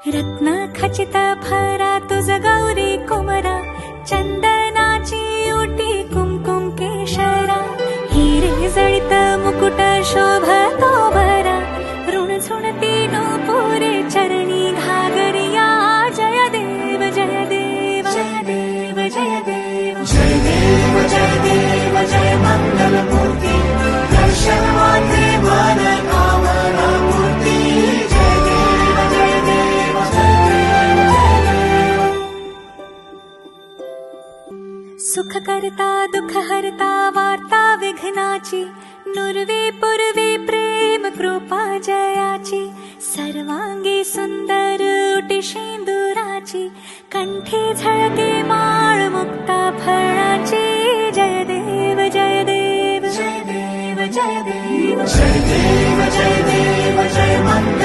रत्न खचित भरा तुझ गौरी कुमरा, चंदनाची ओटी कुमकुम केशरा, हिरे जळित मुकुट शोभतो भरा, ऋण झुणती नूपुरे चरणी घागरिया, जय देव जय देव जय देव जय देव जय देव जय देव जय मंगल मूर्ती, दर्शन मात्रे मन कामना मूर्ती, जय देव जय देव जय देव जय देव। सुख करता दुख हरता वार्ता विघ्नाची, नुरवे पुरवे प्रेम कृपा जयाची, सर्वांगी सुंदर उटी शेंदुराची, कंठी झळके माळ मुक्ता फळाची, जय देव जय देव जय देव जय देव जय देव जय देव जय मंगल